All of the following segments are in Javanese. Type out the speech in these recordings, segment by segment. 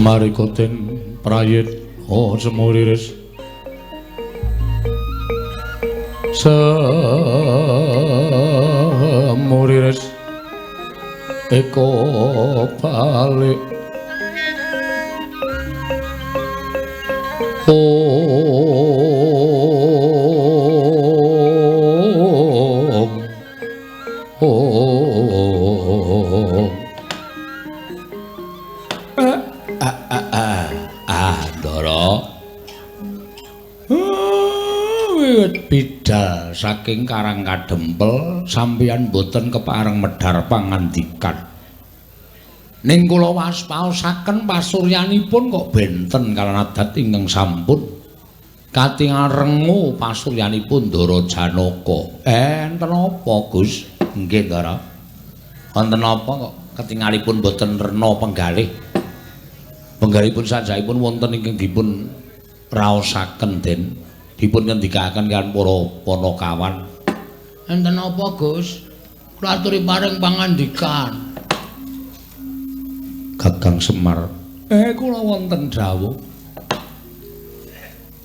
Marikoten prayit semuriris semuriris eko balik bidal saking Karang Kadempel sampeyan boten kepareng medhar pangandikan ning kula waspaosaken pasuryanipun kok benten kaliyan adat ingkang sampun katingal rengu pasuryanipun Ndara Janaka enten apa Gus nggih Ndara wonten apa kok ketingalipun boten rena penggalihipun sajaipun wonten ingkang dipun raosaken den dipun ngendikaken kan para Panakawan. Enten apa, Gus? Kula aturi paring pangandikan. Kakang Semar, kula wonten dawuh.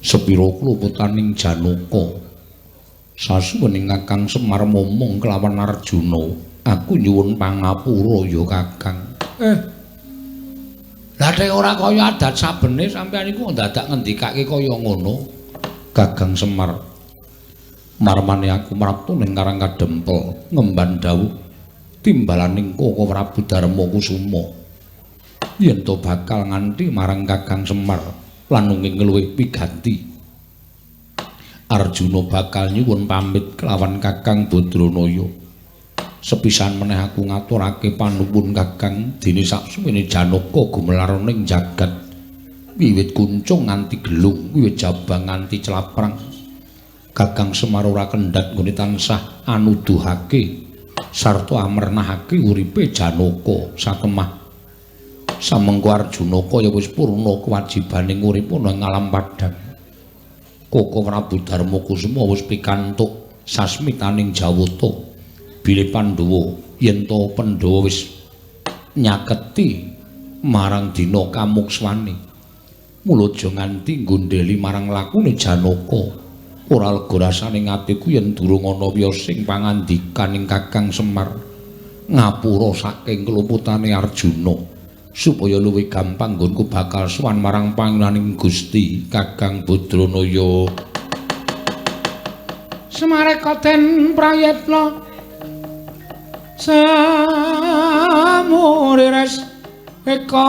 Sepira kluputaning Janaka. Sasuwening Kakang Semar momong kelawan Arjuna, aku nyuwun pangapura ya Kakang. Lah nek ora kaya adat sabene sampeyan iku dadak ngendikake kaya ngono. Kakang Semar marmane aku mraptu ning Karang Kadempel ngemban dawuh timbalaning Koko Prabu Darma Kusuma yen to bakal nganti marang Kakang Semar lan ngluwih piganti Arjuna bakal nyuwun pamit kelawan Kakang Badranaya sepisan meneh aku ngaturake panuwun Kakang dene saksuwene Janaka gumelar ning jagat wiwit kuncung nganti gelung wiwit jabang nganti celaprang Kakang Semar ora kendhat nggone tansah anuduhake sarta amrenahake uripe Janaka satemah samengko Arjunaka ya wis purna kewajibaning urip ana ing alam padhang Koko Prabu Darma Kusuma wis pikantuk sasmitaning jawata bilih Pandhawa yen to Pandhawa wis nyaketi marang dina kamukswane Mula aja nganti nggondheli marang lakune Janaka. Ora lega rasane atiku yen durung ana wiyos sing pangandikaning Kakang Semar ngapura saking keluputane Arjuna supaya luwih gampang nggonku bakal sowan marang pangenaning Gusti Kakang Badranaya. Semarekoten prayitna samurires eka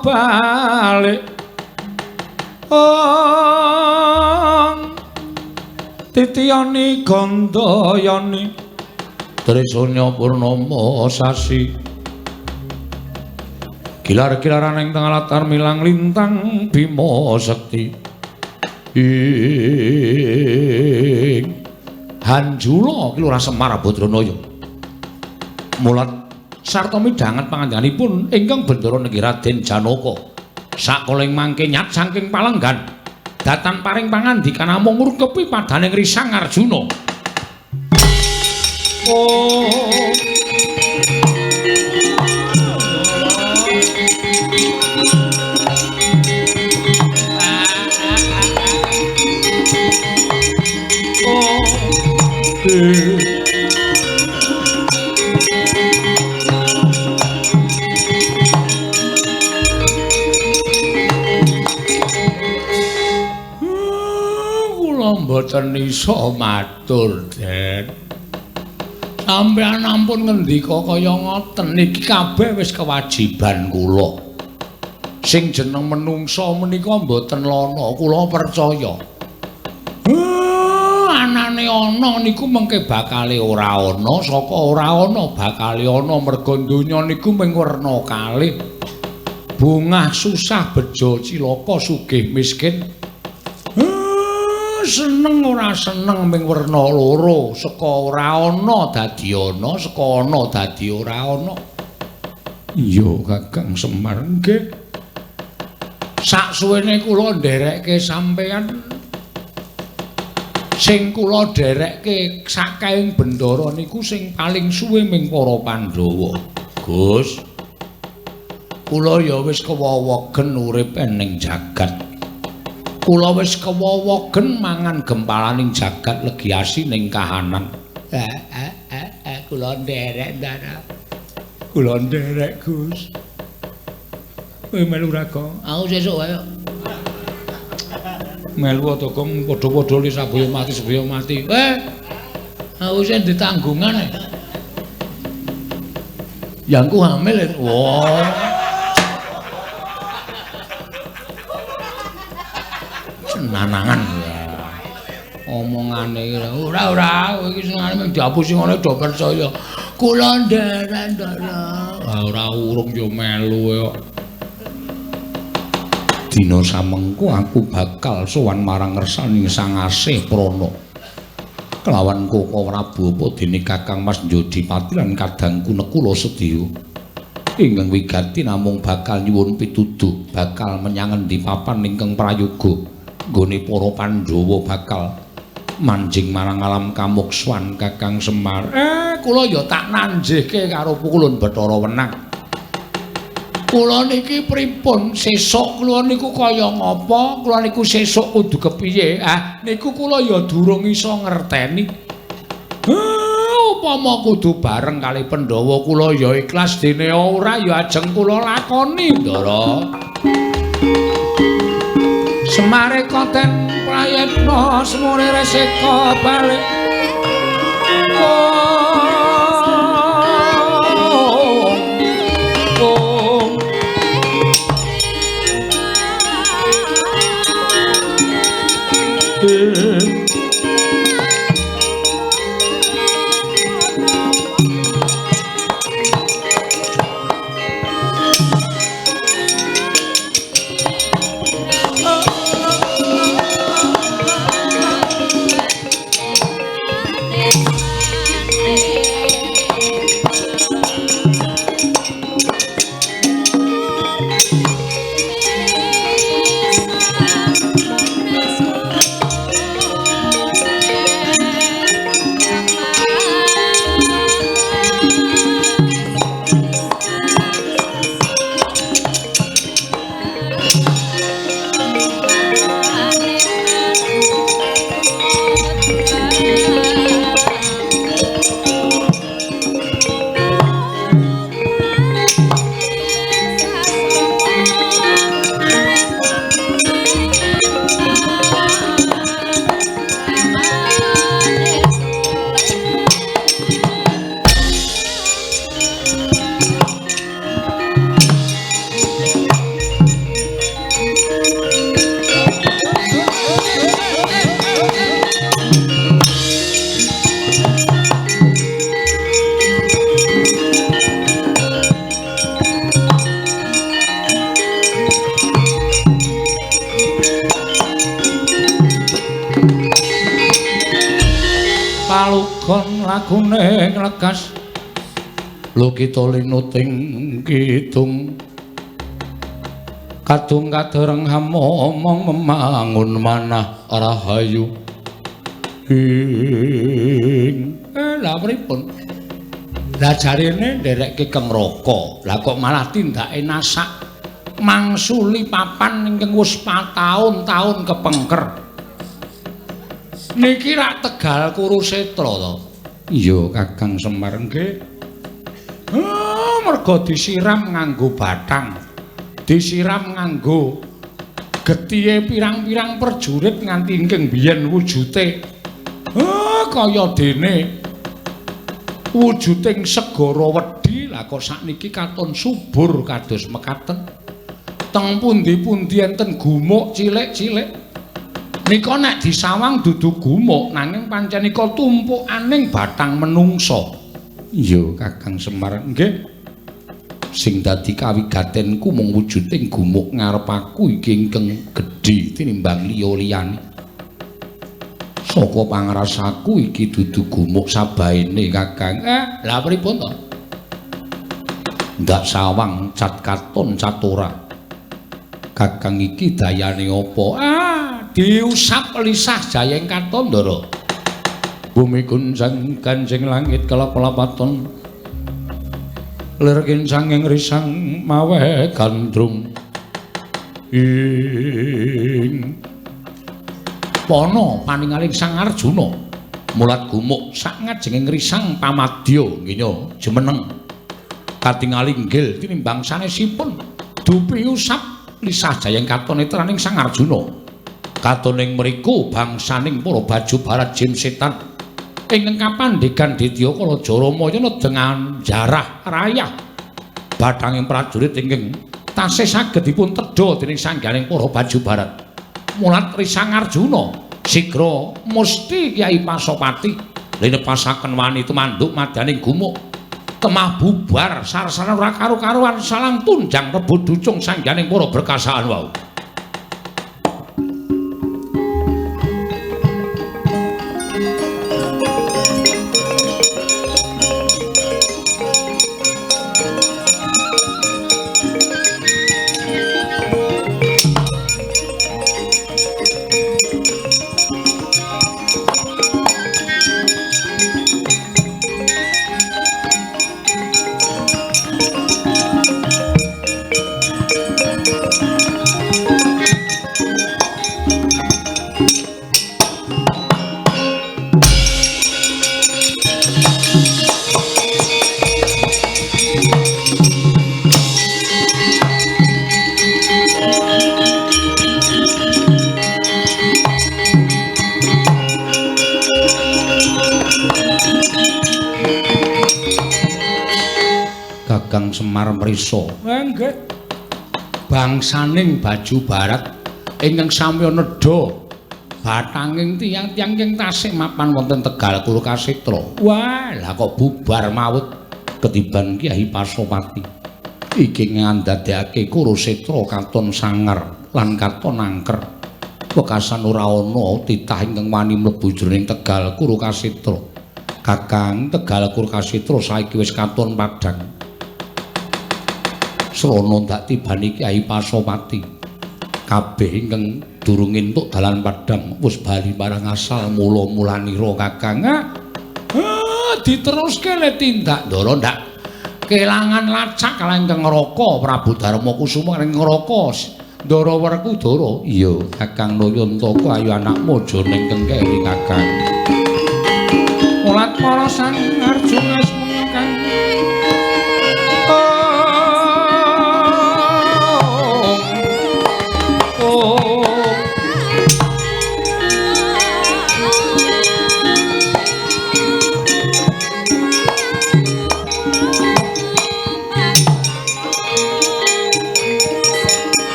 balik titiyani gandayani trisanya purnama sasi gilar-gilaran ing tengah latar milang lintang Bima Sekti ing Hanjula Kilurah Semar Badranaya mulat sarta midhanget pangandikanipun ingkang Bendara Negeri Raden Janaka sakoling mangke nyat saking palenggan datan paring pangandikan namung ngurkepi padaning risang Arjuna. Mboten isa matur, Den. Sampeyan ampun ngendika kaya ngoten niki kabeh wis kewajiban kula. Sing jeneng menungsa menika mboten lono, kula percaya. Anane ana niku mengke bakale ora ana, saka ora ana bakale ana merga donya niku mung werna kalih. Bungah susah bejo cilaka sugih miskin. Seneng ora seneng ming werna loro saka ora ana dadi ana saka ana dadi ora ana. Iya Kakang Semar nggih. Saksuwene kula nderekke sampeyan sing kula nderekke sakaing bendara niku sing paling suwe ming para Pandhawa. Gus. Kula ya wis kewowogen urip ning jagat. Kula wis kewowogen mangan gempalaning jagat legiasi ning kahanan. Kula nderek ndara. Kula nderek Gus. Kowe melu ra kok? Aku sesuk wae. Melu to kok padha-padha li sabaya mati. Aku sing ditanggungan. Yangku hamil. Wah. Nanangan omongane ora iki senengane mung diapusi ngono do percaya kula nderek ora urung yo melu kok dina samengko aku bakal sowan marang ngersaning Sang Asih Prana kelawan Koko Prabu apa dene Kakang Mas Njodipati lan kadangku Nekula Sedya ingkang wigati namung bakal nyuwun pituduh bakal menyang endi papan ingkang prayoga nggone para Pandhawa bakal manjing marang alam kamuksuhan Kakang Semar. Kula ya tak nanjihke karo pukulun Bathara Wenang. Kula niki pripun sesuk kula niku kaya ngapa? Kula niku sesuk kudu kepiye? Niku kula ya durung iso ngerteni. Upama kudu bareng kali Pandhawa kula ya ikhlas dene ora ya ajeng kula lakoni, Ndara. Semarekoten prayitna semurire seka balik lalugon lagune nglegas lho kita linuting kidung kadung kadereng hamomong memangun manah rahayu lha pripun lah jarine nderekke Kengraka lah kok malah tindake nasak mangsuli papan ingkang wis pataun-taun kepengker niki rak Tegal Kurusetra to iya Kakang Semar nggih merga disiram nganggo bathang disiram nganggo getihe pirang-pirang perjurit nganti ingkang biyen wujute kaya dene wujuding segara wedi lah kok sakniki katon subur kados mekaten teng pundi-pundi enten gumuk cilik-cilik nika nek disawang dudu gumuk nanging pancen nika tumpukaning bathang menungsa iya Kakang Semar nggih sing dadi kawigatenku mung wujuding gumuk ngarep aku iki ingkang gedhe tinimbang liya-liyane saka pangrasaku iki dudu gumuk sabaene Kakang lha pripun to ndak sawang cat katon cat ora Kakang iki dayane apa diusap lisah jayeng katon ndara bumi kuncang kanjeng langit kelap-lapaton lir kincanging risang mawe gandrung ing Pono paningaling Sang Arjuna mulat gumuk sak ngajenging risang pamadya nggih jemeneng katingali inggil tinimbang sanesipun dupi usap lisah jayeng katon netraning Sang Arjuna katoning mriku bangsaning para baju barat jin setan ingkang kapandhegan Ditya Kalajaramaya dengan jarah rayah bathanging prajurit ingkang tasih saged dipun tedha dening sangganing para baju barat mulat risang Arjuna sigra musti Kyai Pasopati linepasaken wani tumanduk madaning gumuk temah bubar sarasana ora karo-karuan salang tunjang rebut ducung sangganing para berkasaan wau Semar mrisa. Nggih. Bangsaning baju barat ingkang samya nedha bathanging tiyang-tiyang ing tasih mapan wonten Tegal Kurukasetra. Wah, lah kok bubar mawut ketiban Kyai Pasopati. Iki ngandadekake Kurusetra katon sangar lan katon angker. Wekasan ora ana titah ingkang wani mlebu jroning Tegal Kurukasetra. Kakang Tegal Kurukasetra saiki wis katon padhang. Srana ndak tibani Kyai Pasopati kabeh ingkang durung entuk dalan padhang wis bali marang asal mula-mulanira Kakang diteruske le tindak ndara ndak kelangan lacak kala ingkang Ngraka Prabu Darma Kusuma ing Ngraka Ndara Werkudara iya Kakang Nayantaka ayu anakmu aja ning kengkeri Kakang mulat para Sang Arjuna Kakang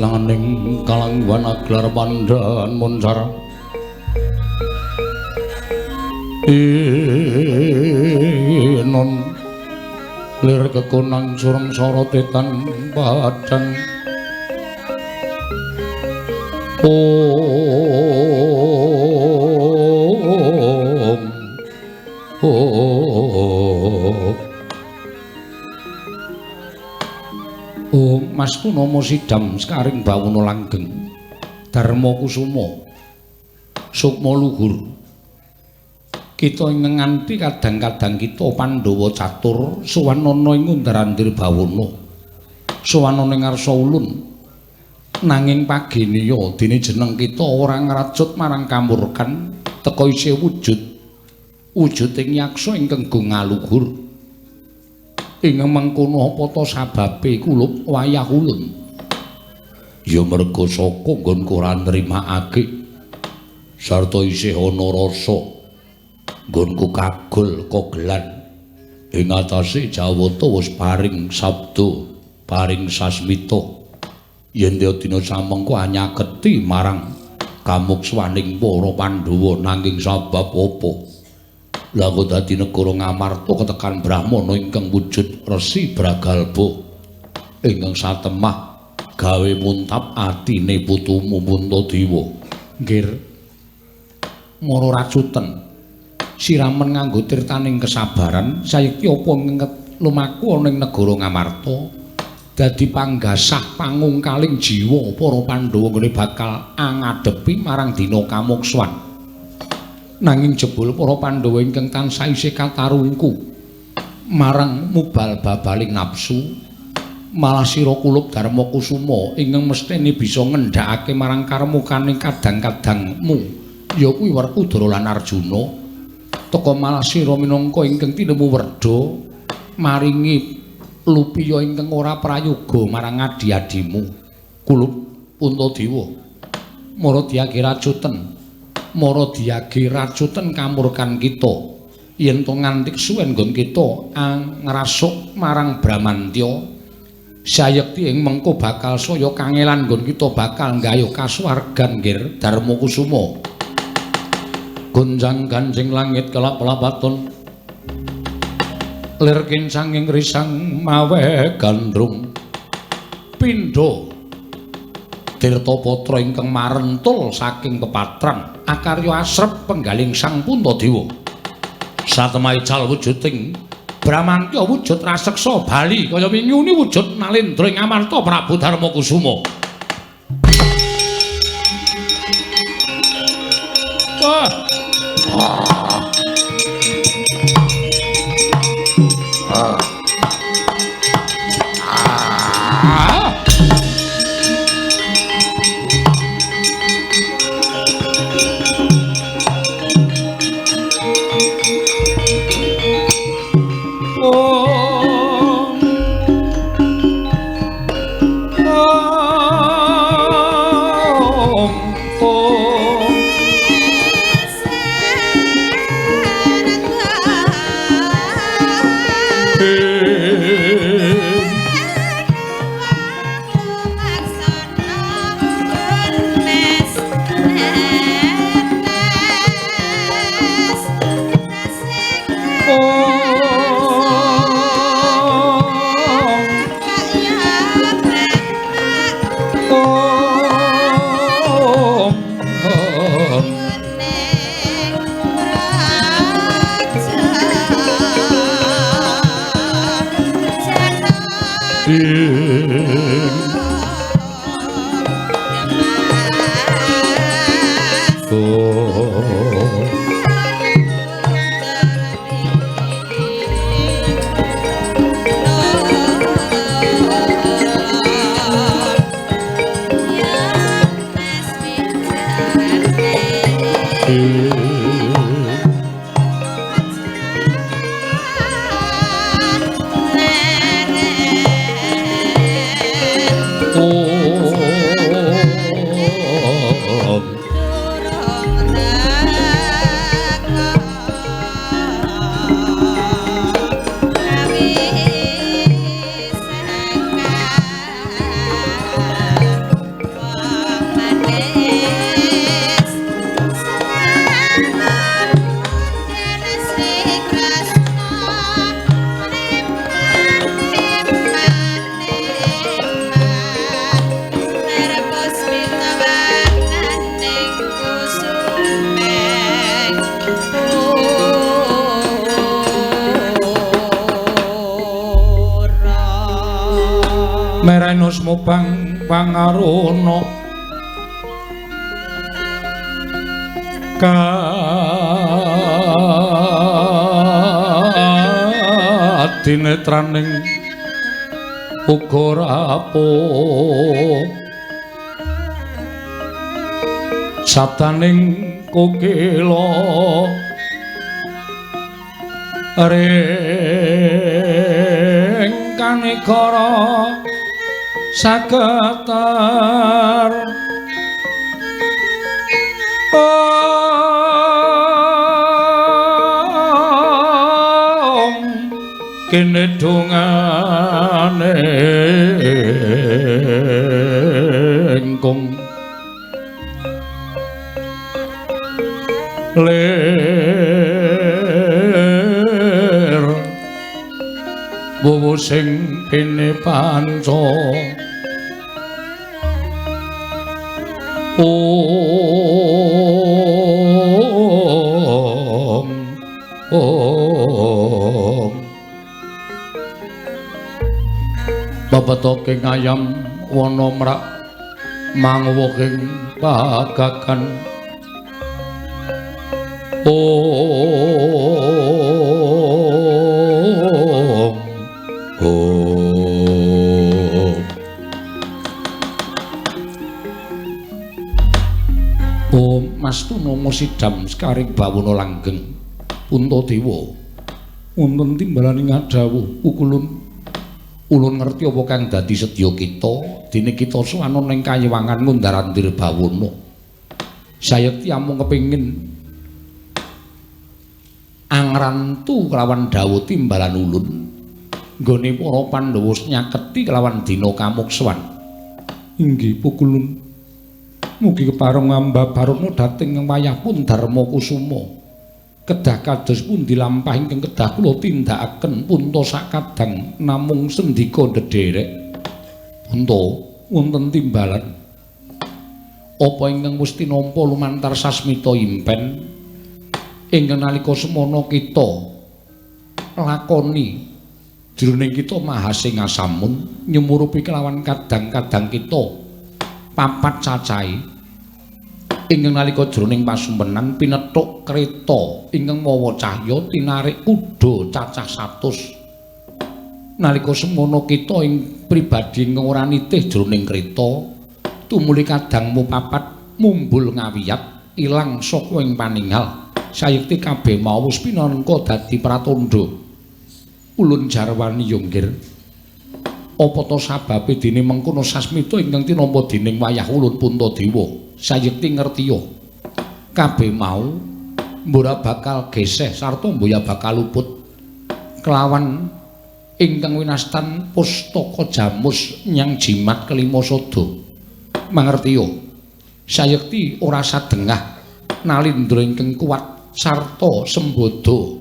langaning kalangwan aglar pandhan munsar non lir kekunang sureng sorotetan padang Mas Punama sidam sekaring bawana langgeng Darma Kusuma sukma luhur kita ing nganti kadang-kadang kita Pandhawa catur suwanana ing ngundarandir bawana suwanana ing ngarsa ulun nanging paginiya dene jeneng kita ora ngrajut marang kamurkan teka isih wujud ing yaksa ingkang ngaluhur ing mengkono apa ta sababe kulup wayah ulun ya merga saka nggonku ora nrimakake sarta isih ana rasa nggonku kagul kogelan ing atase Jawata wis paring sabda paring sasmita yen dina samengko anyaketi marang kamukswaning para Pandhawa nanging sabab apa lha kok dadi negara Ngamarta ketekan Brahmana ingkang wujud Resi Bragalba ingkang satemah gawe muntap atine putumu Puntadewa nggih mara racuten siramen nganggo tirtaning kesabaran saiki apa lumaku ana ing negara Ngamarta dadi panggasah pangungkaling jiwa para Pandhawa ngene bakal angadepi marang dina kamukswan nanging jebul para Pandhawa ingkang tansah isih katarungku marang mubal-babaling nafsu malah sira kulup Darma Kusuma ingkang mestine bisa ngendhakake marang karmukane kadang-kadangmu ya kuwi Werkudara lan Arjuna teka malah sira minangka ingkang tinemu werda maringi lupiya ingkang ora prayoga marang adi-adimu kulup Puntadewa mara diage racuten mara diage racuten kamurkan kita yen to nganti suwen nggon kita ngrasuk marang Bramantya sayekti ing mengko bakal saya kangelan nggon kita bakal nggayuh kasuwargan nggih Darma Kusuma gonjang ganjing langit kelap-lapaton lir kincang ing risang mawe gandrung pindha Tirtapatra ingkang marentul saking pepatran akarya asrep penggaling Sang Puntadewa satemah ical wujuding Bramantya wujud raseksa bali kaya winyuni wujud Nalendra ing Amarta Prabu Darma Kusuma Merenus mubang pangarono kadinetraning uga rapuh sataning kokila ring kanikara saketar kene dongane engkong ler wuwu sing kene panca babatoke ngayam wana mrak mangwuking pagagan Mastuna Sidam sekaring bawana langgeng Puntadewa wonten timbalaning ngadhawuh ulun ngerti apa kang dadi sedya kita dene kita suwana ning kayiwangan ngundarandir bawana sayekti amung kepengin angrantu kelawan dawuh timbalan ulun nggone para Pandhawa nyaketi kelawan dina kamuksuwan inggih pukulun mugi kepareng ngambah barana dhateng wayah pun Darma Kusuma kedah kados pundi lampah ingkang kedah kula tindakaken punta sakadang namung sendika ndederek punta wonten timbalan apa ingkang Gusti nampa lumantar sasmita impen ingkang nalika semana kita lakoni jroning kita mahasing asamun nyumurupi kelawan kadang-kadang kita papat cacahe ingkang nalika jroning pasumpenan pinethuk kreta ingkang mawa cahya tinarik kuda cacah 100 nalika semono kita ing pribadi ingkang ora nitih jroning kreta tumuli kadangmu papat mumbul ngawiyat ilang saka ing paninggal sayekti kabeh mau wis pinangka dadi pratandha ulun jarwani yonggir apa to sababe dene mengkono sasmita ingkang tinampa dening wayah ulun Puntadewa sayekti ngertiya kabeh mau mbora bakal geseh sarta mboya bakal luput kelawan ingkang winastan pustaka jamus nyang jimat kelima sada mangertiya sayekti ora sadengah nalindra ingkang kuat sarta sembada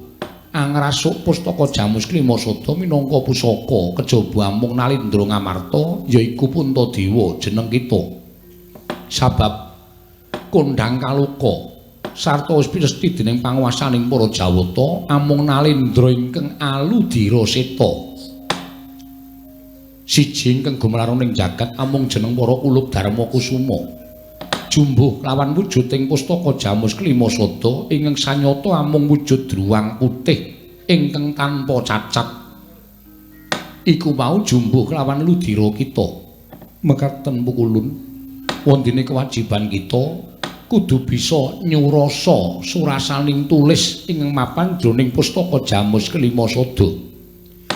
angrasuk pustaka jamus kelima sada minangka pusaka kejaba amung nalindra ngamarta yaiku Puntadewa jeneng kita sabab kondhang kaluka sarta wis pinesti dening panguwasaning para Jawata amung nalindra ingkang aludira seta siji ingkang gumlaroning jagat amung jeneng para kulup Darma Kusuma. Jumbuh lawan wujuding pustaka Jamus Klima Sada ingkang sanyata amung wujud druwang putih ingkang tanpa cacat. Iku mau jumbuh lawan ludira kita. Mekaten pukulun wondene kewajiban kita kudu bisa nyurasa surasaning tulis ingkang mapan jroning pustaka Jamus Klima Sada.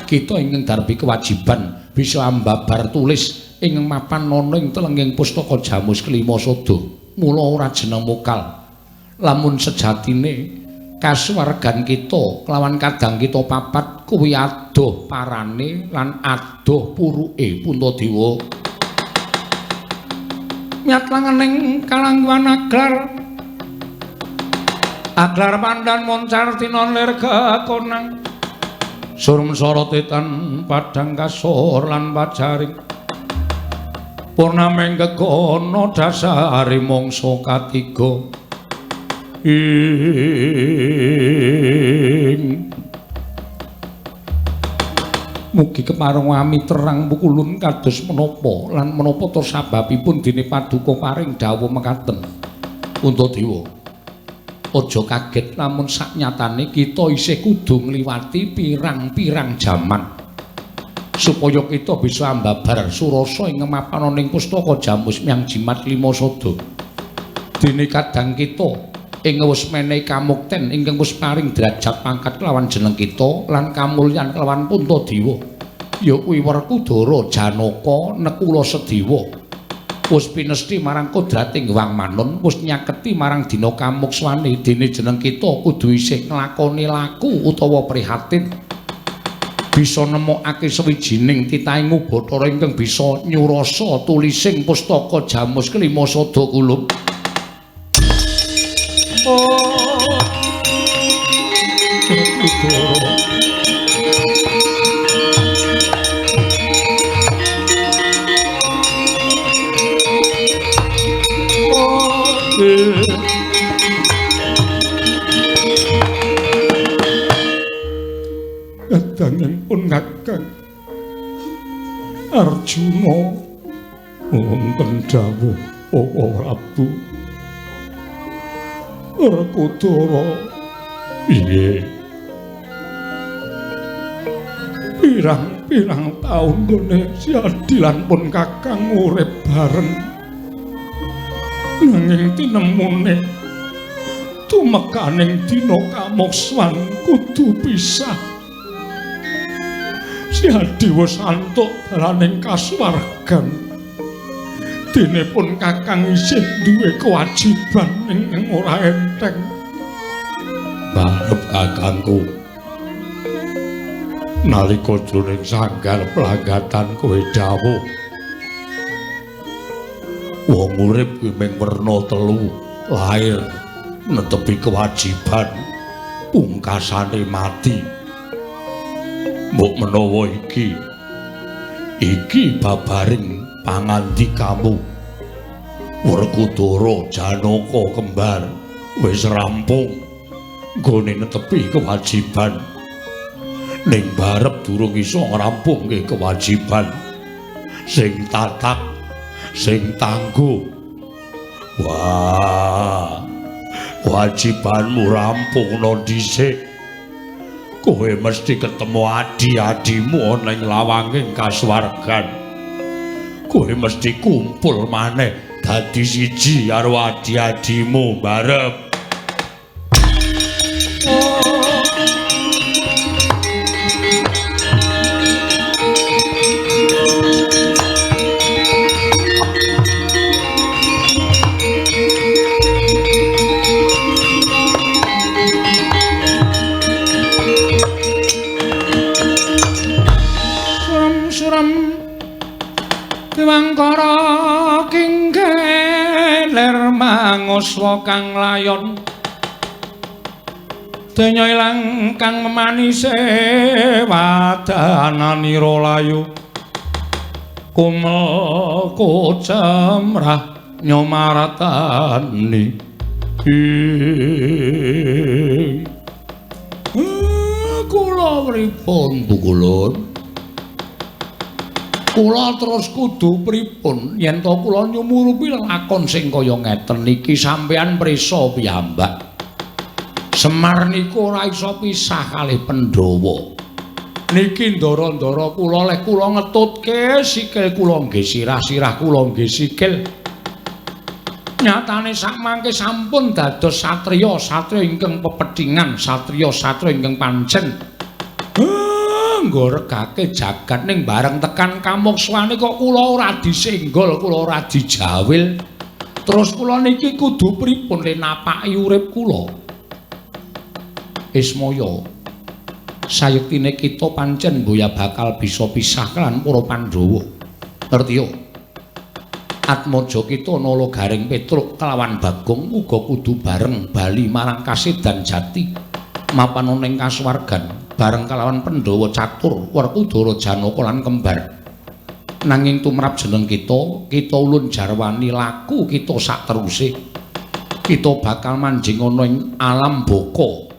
Kita ingkang darbi kewajiban bisa ambabar tulis ingkang mapan ana ing telenging pustaka Jamus Klima Sada. Mula ora jeneng mokal. Lamun sejatine kasuwargan kita kelawan kadang kita papat kuwi adoh parane lan adoh puruke Puntadewa. Nyatlanganing kalangguan aglar pandan moncar tinonlir kekonang surum sorotetan padang kasor lan pajaring purnameng kekono dasari mangsa katiga mugi kepareng wami terang pukulun kados menapa lan menapa to sababipun dene paduka paring dawuh mekaten. Puntadewa, aja kaget lamun saknyatane kita isih kudu ngliwati pirang-pirang jaman supaya kita bisa ambabar surasa ing mapan ning pustaka Jamus Myang Jimat Klima Sada. Dene kadang kita ing wis menehi kamukten ingkang wis paring derajat pangkat kelawan jeneng kita lan kamulyan kelawan Puntadewa ya kuwi Werkudara Janaka Nekula Sedewa wis pinesti marang kodrating Wang Manon wis nyaketi marang dina kamukswane dene jeneng kita kudu isih nglakoni laku utawa prihatin bisa nemokake sawijining titahing Bathara ingkang bisa nyurasa tulising pustaka Jamus Klima Sada kula. Kadanging pun Kakang Arjuna wonten dawuh Para Prabu Werkudara piye pirang-pirang taun gone siadilan pun Kakang urip bareng nanging tinemune tumekaning dina kamukswan kudu pisah siadi wis antuk dalaning kasuwargan dene pun Kakang isih duwe kewajiban ingkang ora enteng. Barep kakangku nalika jroning sanggar planggatan kowe dawuh wong urip kuwi mung werna telu lair netepi kewajiban pungkasane mati mbok menawa iki babaring pangandikamu Werkudara Janaka kembar wis rampung nggone netepi kewajiban ning barep durung iso ngrampungke kewajiban sing tatak sing tangguh. Wah, wajibanmu rampungno dhisik. Kowe mesti ketemu adi-adimu ana ing lawanging kasuwargan. Kowe mesti kumpul maneh dadi siji karo adi-adimu barep. Wangkara kinggeler manguswa kang layon denya ilang kang manise wadananira layu kumel kocemrah nyomaratani kula pripun Bu Kulon Kula terus kudu pripun yen to kula nyumurupi lakon sing kaya ngeten iki sampeyan prisa piyambak. Semar niku ora isa pisah kalih Pandhawa. Niki ndara-ndara kula lek kula ngetutke sikil kula nggih sirah-sirah kula nggih sikil. Nyatane sakmangke sampun dados satriya ingkang pepethingan, satriya ingkang pancen. Nggo regake jagat ning bareng tekan kamukswane kok kula ora disenggol, kula ora dijawil. Terus kula niki kudu pripun le napaki urip kula? Ismaya sayektine kita pancen boya bakal bisa pisah kan para Pandhawa. Ngertiyo? Atmaja kita nala garing Petruk kelawan Bagong uga kudu bareng bali marang Kasedan Jati mapan ning kasuwargan bareng kelawan Pandhawa catur Werkudara Janaka lan kembar. Nanging tumrap jeneng kita ulun jarwani laku kita sak teruse. Kita bakal manjing ana ing alam baka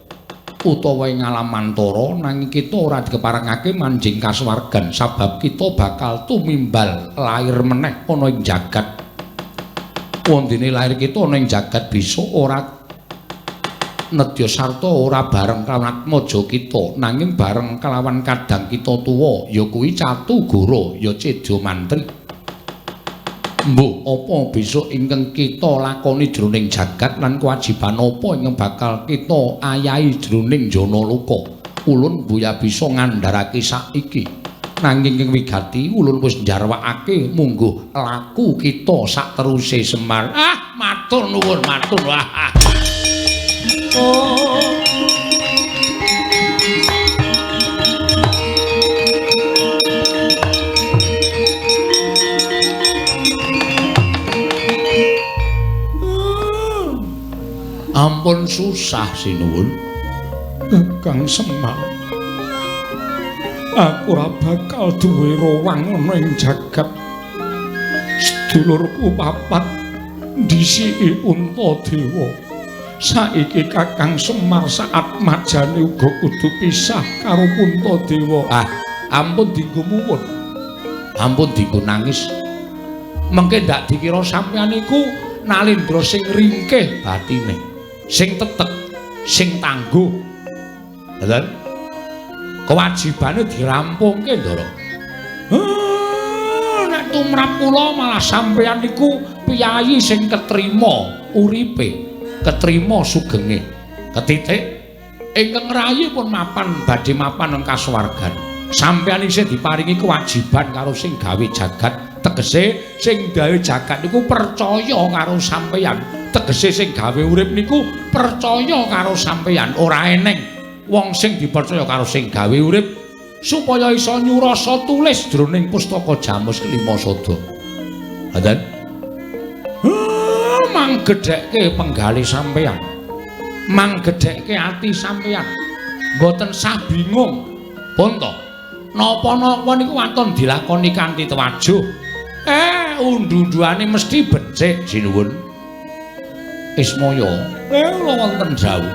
utawa ing alam mantara nanging kita ora dikeparengake manjing kasuwargan sabab kita bakal tumimbal lair meneh ana ing jagat. Wondene lair kita ana ing jagat bisa ora nedya sarta ora bareng kelawan atmaja kita nanging bareng kelawan kadang kita tuwa ya kuwi Catugara ya Cedya Mantri. Mbok apa besok ingkang kita lakoni jroning jagat lan kewajiban apa ingkang bakal kita ayahi jroning jana luka. Ulun mbuya bisa ngandharake saiki. Nanging ing wigati ulun wis njarwakake mungguh laku kita sak teruse Semar. Matur nuwun, matur. Ampun susah sinuwun. Kakang Semar. Aku ora bakal duwe rowang ana ing jagat. Sedulurku papat ndisiki Untadewa. Saiki Kakang Semar saat majane uga kudu pisah karo Untadewa. Ampun dinggo muwun. Ampun dinggo nangis. Mengke ndak dikira sampeyan iku Nalendra sing ringkih batine. Sing tetek, sing tangguh. Lha kewajibane dirampungke, Ndara. Nek tumrap kula malah sampeyan niku piyayi sing ketrima uripe, ketrima sugenge. Ketitik ingkang rayi pun mapan badhe mapan ing kasuwargan. Sampeyan isih diparingi kewajiban karo sing gawe jagat. Tegese sing gawe jagat niku percaya karo sampeyan. Tegese sing gawe urip niku percaya karo sampeyan. Ora eneng wong sing dipercaya karo sing gawe urip supaya iso nyurasa tulis jroning pustaka Jamus Kelima Sada. Hadan manggedhekke penggalih sampeyan. Manggedhekke ati sampeyan. Mboten sah bingung. Pun to, napa-napa niku wonten dilakoni kanthi tewajuh. Undu-unduane mesti becik sinuwun. Ismaya, kula wonten dawuh.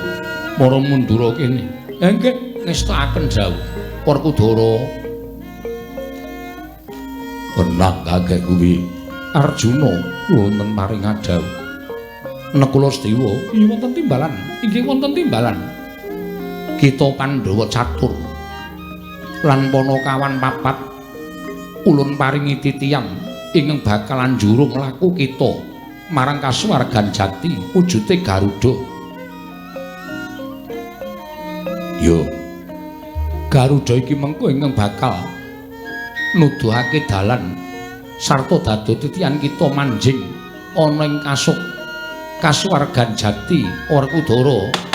Para mundura kene. Nggih, ngestakaken dawuh. Werkudara. Benak kakek kuwi Arjuna wonten maring dawuh. Nekula Sedewa, inggih wonten timbalan. Inggih wonten timbalan. Kita Pandhawa catur lan Panakawan papat ulun paringi titiyang ingkang bakalan njurung laku kita marang kasuwargan jati wujude Garuda. Yo, Garuda iki mengko ingkang bakal nuduhake dalan sarta dadi titiyan kita manjing ana ing kasuwargan jati Werkudara.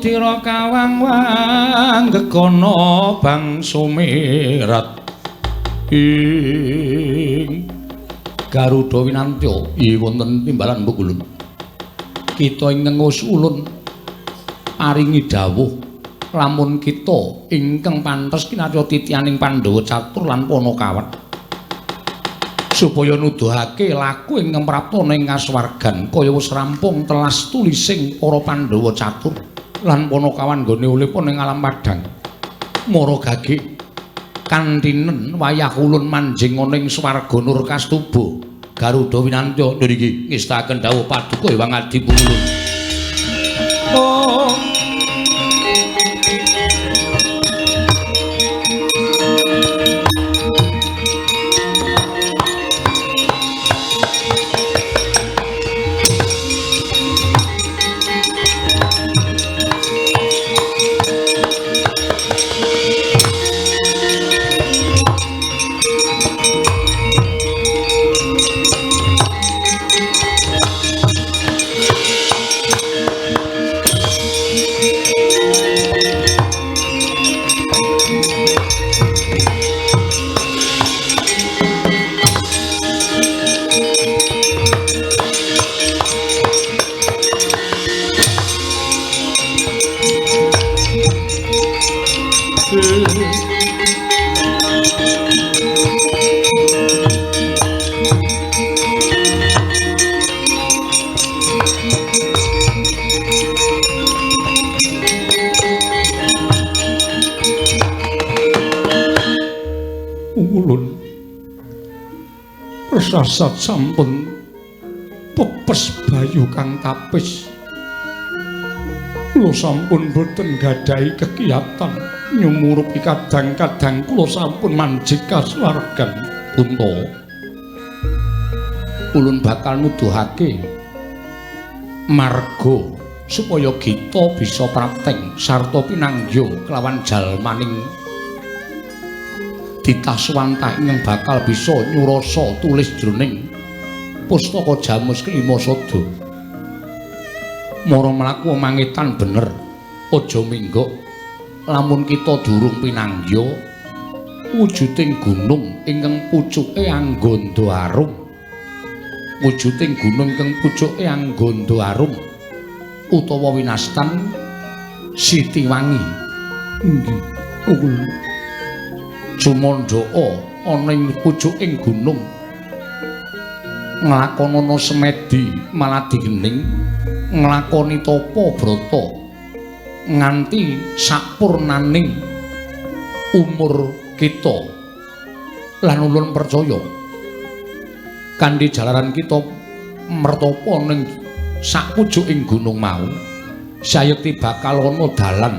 Udira kawang-wang gegono bang sumirat ing Garuda Winantya wonten timbalan Pukulun. Kita ingkang usulun paringi dawuh lamun kita ingkang pantes kinarya titianing Pandhawa catur lan Panakawan supaya nuduhake laku ingkang praptana ing kasuwargan kaya wis rampung telas tulising para Pandhawa catur lan Panakawan nggone ulipun ing alam padhang. Mara gage kantinen wayah ulun manjing ana ing swarga nur kastuba Garuda Winantya niki ngestaken dawuh paduka Hyang Adi Pukulun. Oh Prasat sampun pepes bayu kang tapis. Kula sampun boten gadhahi kekiyatan nyumurupi kadang-kadang kula sampun manjing kasuwargan. Punta ulun bakal nuduhake marga supaya kita bisa prapteng sarta pinanggya kelawan jalmaning Ditaswanta ingkang bakal bisa nyurasa tulis jroning pustaka Jamus Kelima Sada. Mara mlaku mangetan bener, aja minggok lamun kita durung pinanggya wujuding gunung ingkang pucuke anggondo arum. Wujuding gunung ingkang pucuke anggondo arum utawa winastan Sitiwangi. Nggih. Sumandaka ana ing pucuking gunung nglakonana semedi maladi gening nglakoni tapa brata nganti sapurnaning umur kita lan ulun percaya kanthi jalaran kita mertapa ning sapucuking gunung mau sayekti bakal ana dalan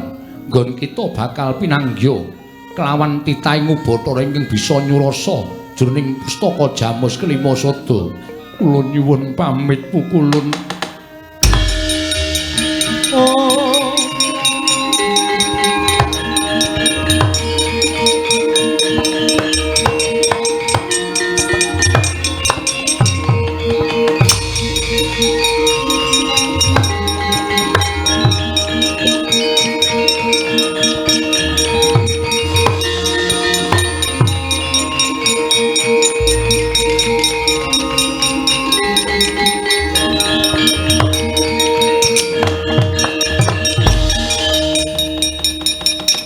nggon kita bakal pinanggya kelawan titaing Ubatara ingkang bisa nyurasa jroning pustaka Jamus Kelima Sada. Kula nyuwun pamit Pukulun.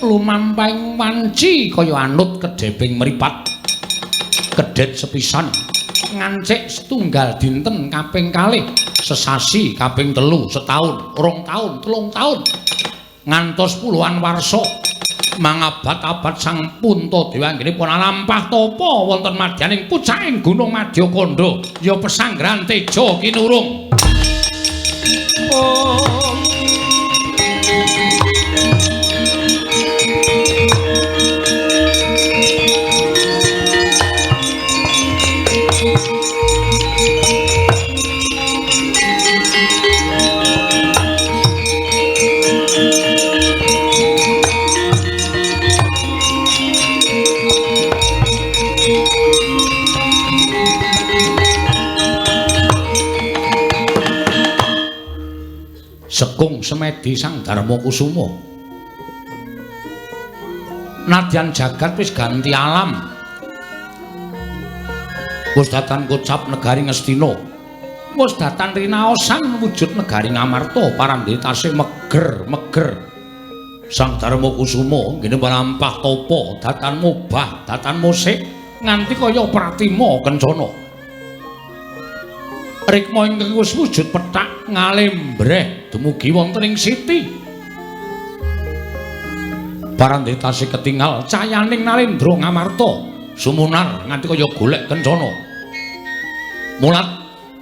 Lumampahing wanci kaya anut kedheping mripat kedhet sepisan ngancik setunggal dinten kaping kalih sesasi kaping telu setahun 2 taun 3 taun ngantos puluhan warsa mangabad-abad sang Puntadewa anggenipun lampah tapa wonten madyaning pucaking Gunung Madyakanda ya pesanggrahan Teja kinurung. Sekung semedi Sang Darma Kusuma. Nadyan jagat wis ganti alam. Wis datan kocap negari Ngastina. Wis datan rinaosan wujud negari Ngamarta paranditase meger-meger. Sang Darma Kusuma ngene palampah tapa datan mubah, datan musik nganti kaya pratima kencana. Rikma ingkang wis wujud pethak ngalembreh dumugi wonten ing siti. Paranditase ketingal cayaning Nalendra Ngamarta sumunar nganti kaya golek kencana. Mulat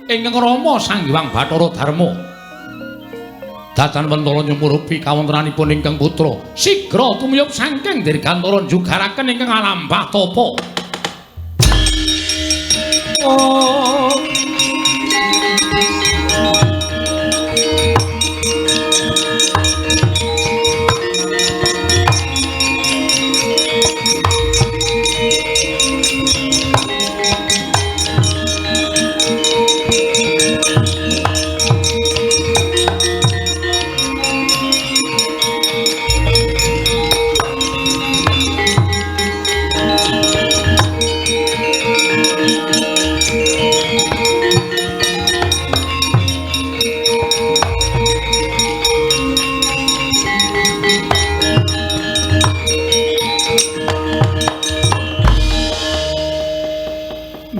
ingkang Rama Sang Hyang Bathara Darma datan Wentara nyumurupi kawontenanipun ingkang putra sigra tumiyup saking dirgantara njugaraken ingkang alambah tapa.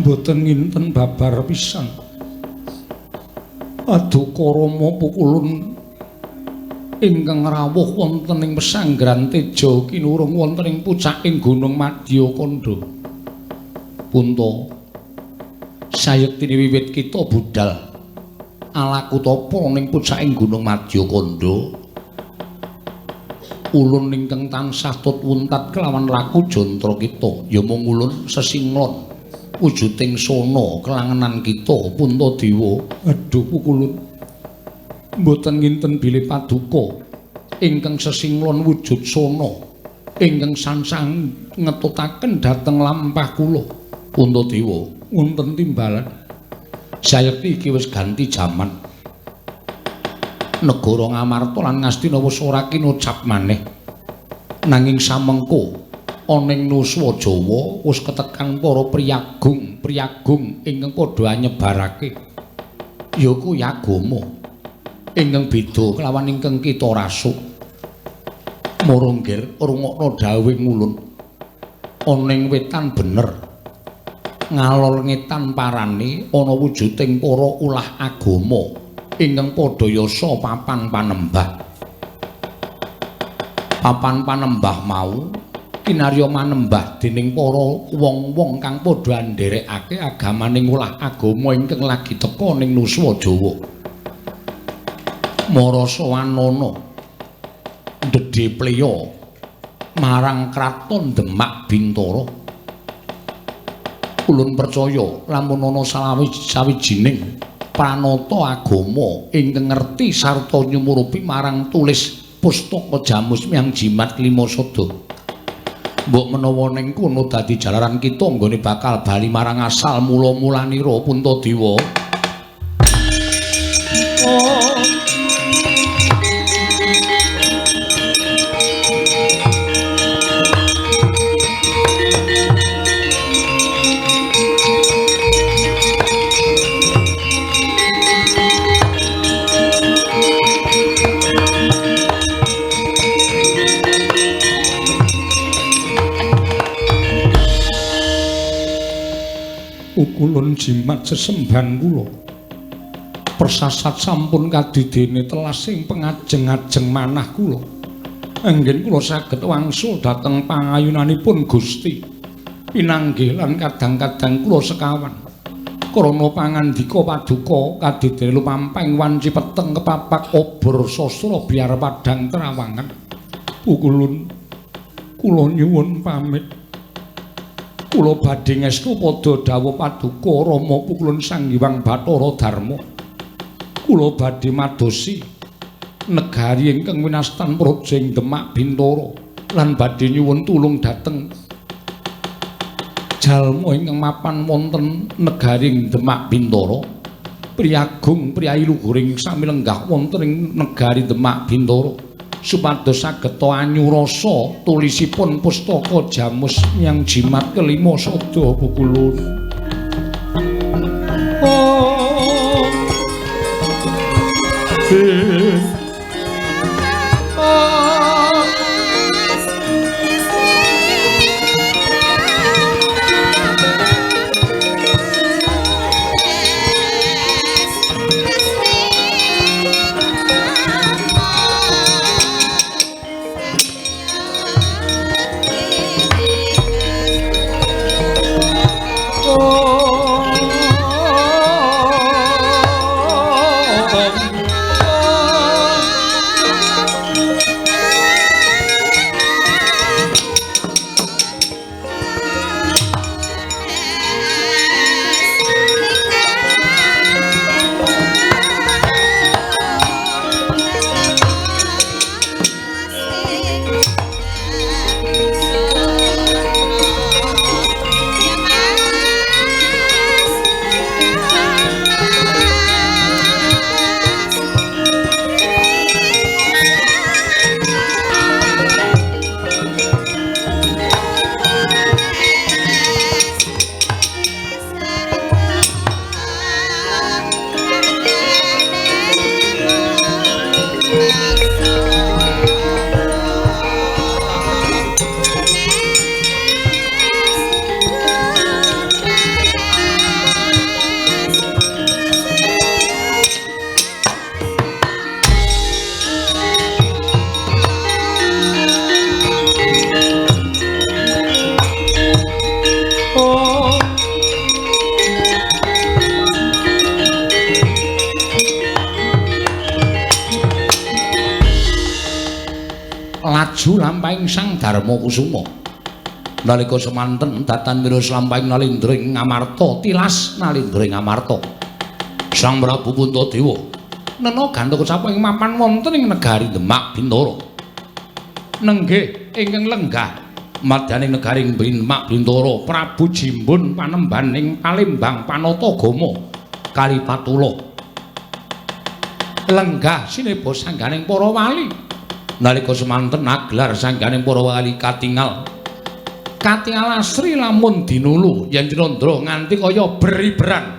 Boten nginten babar pisan. Aduka Rama pukulun ingkang rawuh wonten ing pesanggrahan Teja kinurung wonten ing pucaking Gunung Madyakanda. Punta sayektine wiwit kita budal alaku tapa ning pucaking Gunung Madyakanda. Ulun ingkang tansah tut wuntat kelawan laku jantra kita ya mung ulun sesinglon wujuding sono kelangenan kita Puntadewa. Aduh pukulun mboten nginten bilih paduka ingkang sesinglon wujud sono ingkang sansang ngetutaken dhateng lampah kula Puntadewa. Wonten timbalan sayekti iki wis ganti jaman. Negara Ngamarta lan Ngastina wis ora kinocap maneh. Nanging samengko ana ing Nuswa Jawa wis ketekan para priyagung ingkang padha nyebarake ya kuwi agama ingkang beda kelawan ingkang kita rasuk. Moronggir rungokno dawuh ngulun. Ana ing wetan bener ngalor ngetan parane ana wujuding para ulah agama ingkang padha yasa papan panembah. Papan panembah mau kinarya manembah dening para wong-wong kang padha ndherekake agamaning ulah agama ingkang lagi teka ning Nuswa Jawa. Marasa wanana ndedhe pleya marang kraton Demak Bintara. Ulun percaya lamun ana sawijining pranata agama ingkang ngerti sarta nyumurupi marang tulis pustaka Jamus Miang Jimat Lima Sada. Mbok menawa ning kono dadi jalaran kita nggone bakal bali marang asal mula-mulanira Puntadewa. Kulun jimat sesembahan kula persasat sampun kadidene telasing pengajeng-ajeng manah kula anggen kula saged wangsul dhateng pangayunanipun Gusti pinanggih lan kadang-kadang kula sekawan krana pangandika paduka kadidene lumamping wanci peteng kepapak obor sastra biar padang trawangan. Pukulun kula nyuwun pamit. Kula badhe ngestu padha dawuh paduka Rama Pukulun Sang Hyang Bathara Darma. Kula badhe madosi negari ingkang winastan Projeng Demak Bintara lan badhe nyuwun tulung dhateng jalma ingkang mapan wonten negari Demak Bintara priyagung priyayi luhuring sami lenggah wonten ing negari Demak Bintara supados saged anyurasa tulisipun pustaka Jamus Nyang Jimat kelima Sada Pukulun. Laju lampahing Sang Darma Kusuma nalika semanten datan mirus lampahing Nalindring Ngamarta tilas Nalindring Ngamarta Sang Prabu Puntadewa nena gandha saping mapan wonten ing negari Demak Bintara nenggih ingkang lenggah madyaning negari Demak Bintara Prabu Jimbun panembaning Palembang Panatagama Kalipatula lenggah sineba sangganing para wali nalika semanten naglar sangganing para wali katingal asri lamun dinulu yen Cinandra nganti kaya beriberan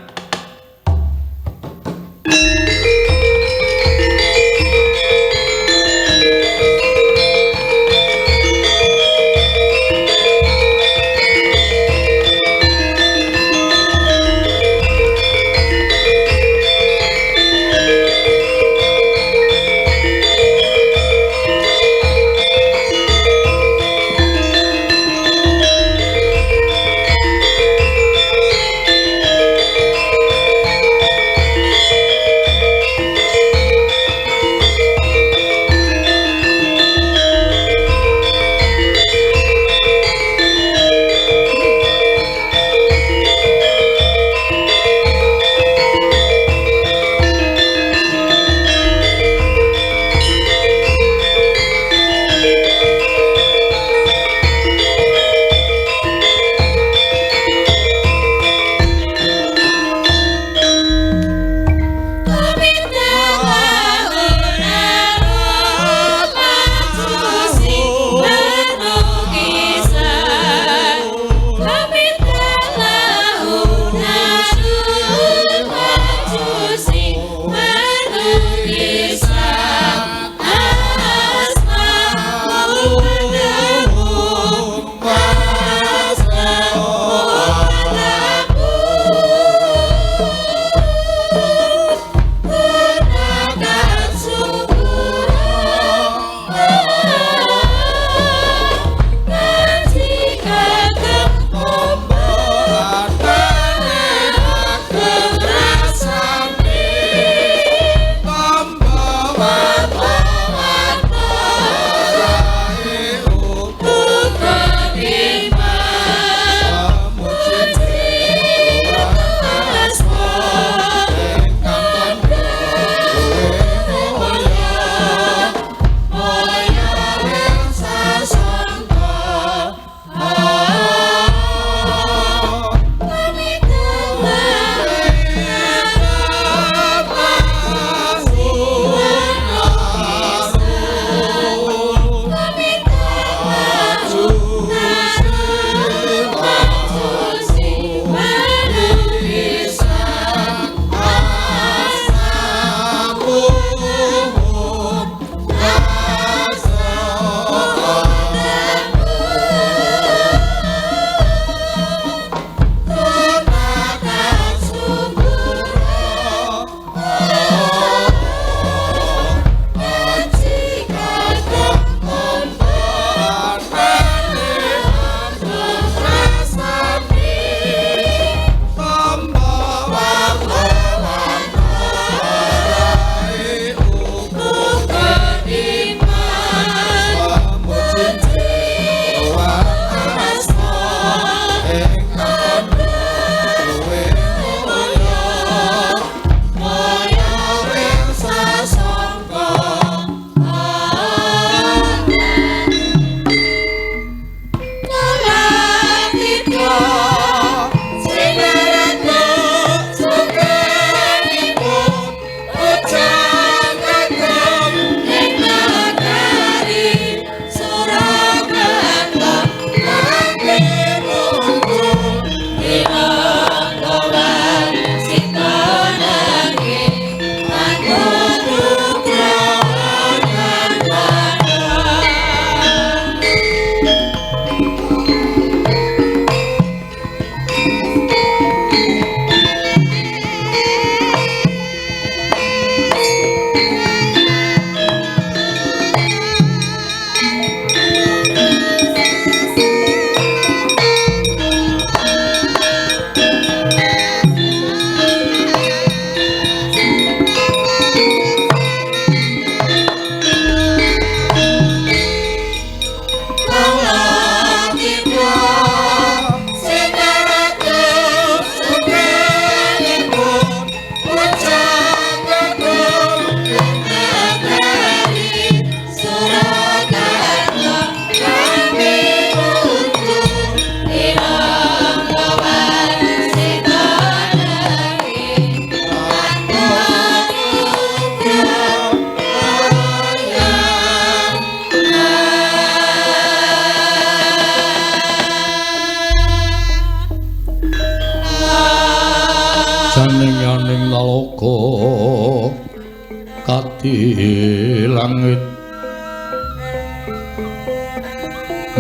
dadi langit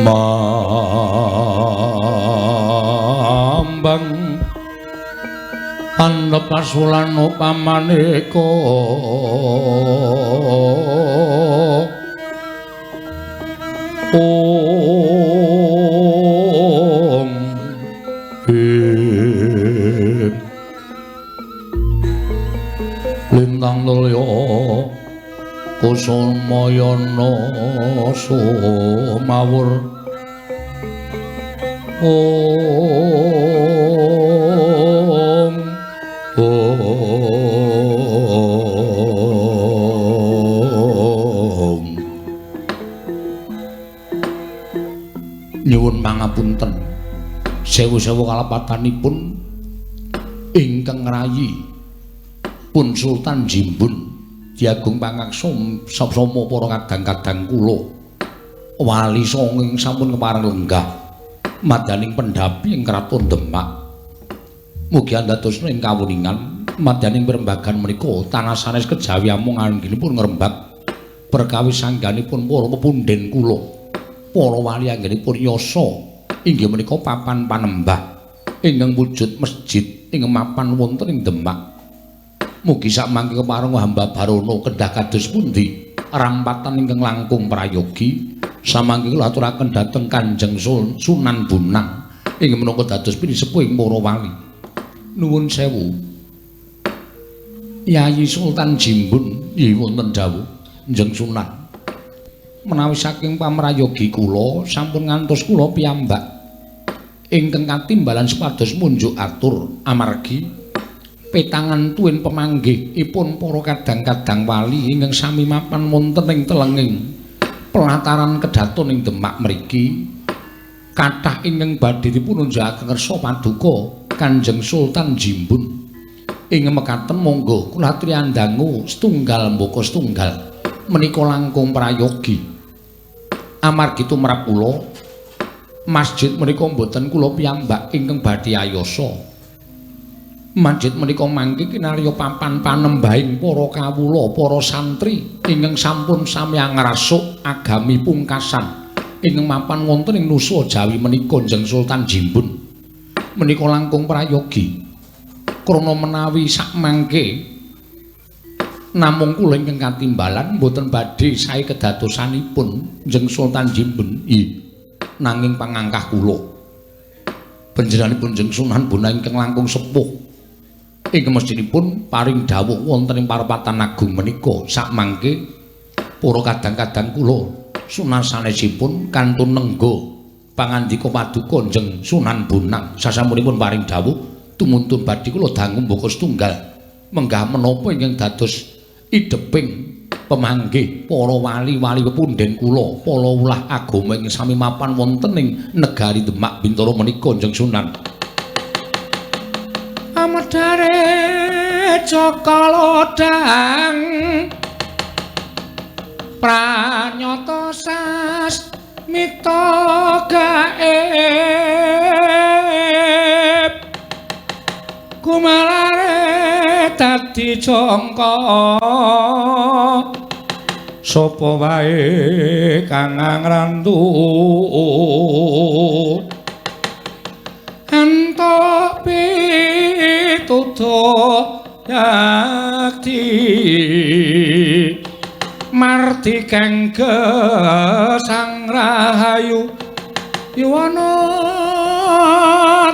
mambang pandhepasulan upamaneka Om Bim Lintang Tulya Kusumayana Sumawur Om Om Nyuwun pangapunten sewu-sewu kalepatanipun ingkang rayi pun Sultan Jimbun Diagung Pangaksa Sapsama para kadang-kadang kula wali sanging sampun kepareng lenggah madaning pendhapi ing Kraton Demak mugi andhadosna ing kawuningan madaning perembagan menika tanah sanes kejawi amung anggenipun ngrembak perkawis sangganipun para pepunden kula para wali anggenipun yasa inggih menika papan panembah ingkang wujud masjid ing mapan wonten ing Demak. Mugi sakmangke kepareng hamba barono kedah kados pundi rampatan ingkang langkung prayogi samangke kula aturaken dhateng Kanjeng Sunan Bonang inggih menika dados pinisepuhing para wali. Nuwun sewu. Yayi Sultan Jimbun nggih wonten dawuh Njeng Sunan. Menawi saking pamrayogi kula sampun ngantos kula piyambak ingkang katimbalan supados munjuk atur amargi petangan tuwin pemanggihipun para kadang-kadang wali ingkang sami mapan wonten ing telenging pelataran kedaton ing Demak mriki kathah ingkang badhe dipun unjukaken kersa paduka Kanjeng Sultan Jimbun ing mekaten monggo kula triyandangu setunggal mbaka setunggal menika langkung prayogi amargi tumrap kula masjid menika mboten kula piyambak ingkang badhe ayasa. Masjid menika mangke kinarya papan panembahing para kawula, para santri ingkang sampun sami ngrasuk agami pungkasan ingkang mapan wonten ing Nusa Jawi menika Njeng Sultan Jimbun. Menika langkung prayogi. Krana menawi sakmangke namung kula ingkang katimbalan mboten badhe sae kedadosanipun Njeng Sultan Jimbun. Nanging pangangkah kula panjenenganipun Njeng Sunan Bonang ingkang langkung sepuh ingkang mestinipun paring dawuh wonten ing parapatan agung menika sakmangke para kadang-kadang kula sunasanesipun kantun nenggo pangandika paduka Njeng Sunan Bonang sasampunipun paring dawuh tumuntun badhe kula dangu mbaka setunggal menggah menapa ingkang dados ideping pemanggih para wali-wali pepunden kula para ulah agama ing sami mapan wonten ing negari Demak Bintara menika Njeng Sunan. Amedare Cokolodang pranyata sasmita gaib kumalare dadi jangka sapa wae kang ngrantu antuk pitutur yakti marti kang gesang rahayu yuwana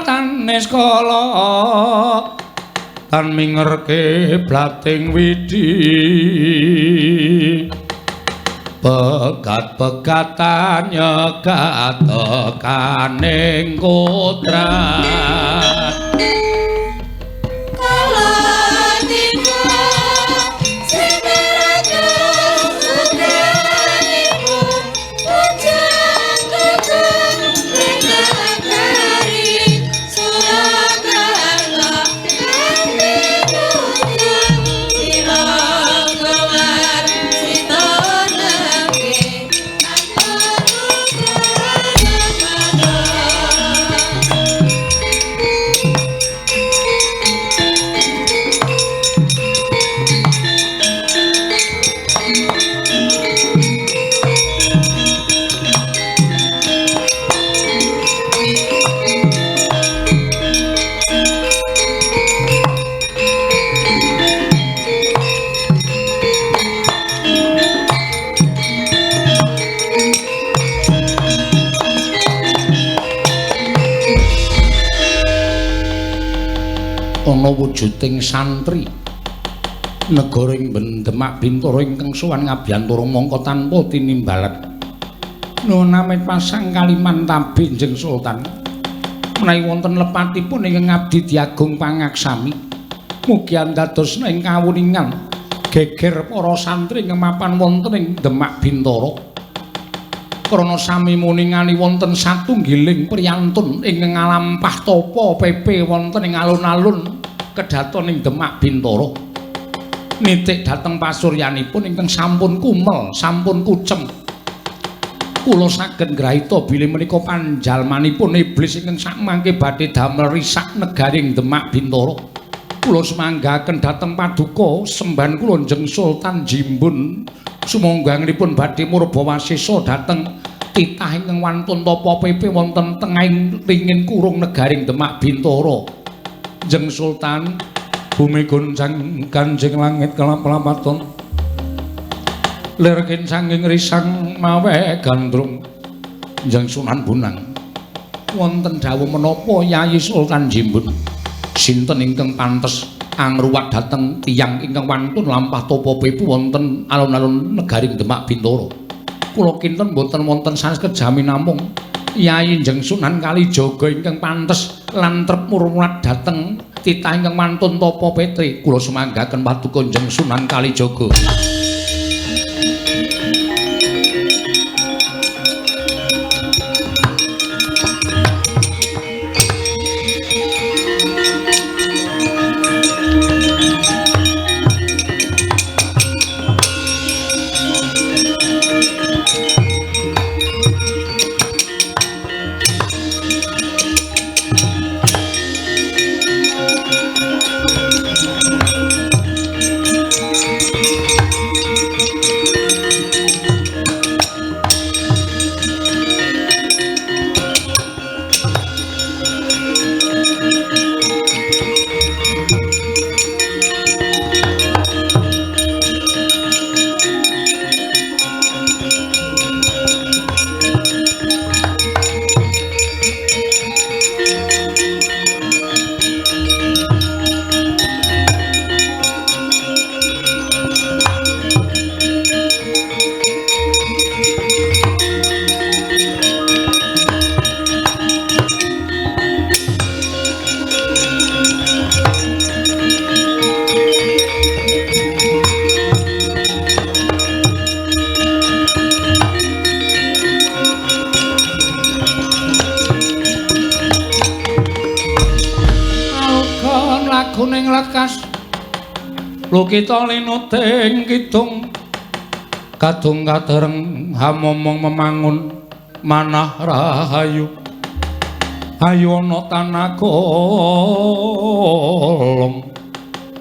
tanes kala tan mingerke blating widi pegat-pegatan nyegat tekaning kodrat ana wujuding santri negara ing Demak Bintara ingkang sowan ngabiyantara mangka tanpa tinimbalan nuwun amit pasang kaliman tabi Njeng Sultan menawi wonten lepatipun ingkang ngabdi diagung pangaksami mugi andados ing kawuningan geger para santri ingkang mapan wonten ing Demak Bintara krana sami muningali wonten satunggiling priyantun ingkang ngalampah tapa pepe wonten ing alun-alun kedaton ing Demak Bintara nitik dhateng pasuryanipun ingkang sampun kumel sampun kucem kula saged ngrahita bilih menika panjalmanipun iblis ingkang sakmangke badhe damel risak negaring Demak Bintara kula semanggaken dhateng paduka sembahan kula Njeng Sultan Jimbun sumangganipun badhe murba wasesa dhateng titah ingkang wantun tapa pepe wonten tengahing ringin kurung negaring Demak Bintara. Njeng Sultan bumi goncang kanjeng langit kelap-lapaton lir kincanging risang mawe gandrung. Njeng Sunan Bonang wonten dawuh menapa Yayi Sultan Jimbun sinten ingkang pantes angruwat dhateng tiyang ingkang wantun lampah tapa pepu wonten alun-alun negaring Demak Bintara. Kula kinten boten wonten saged jamin namung Yayi Njeng Sunan Kalijaga ingkang pantes lan trep murmurat dhateng titah ingkang wantun tapa petri. Kula sumanggaken paduka Njeng Sunan Kalijaga. Laguning lekas lukita linuting kidung kadung kadereng hamomong memangun manah rahayu ayu ana tanakolong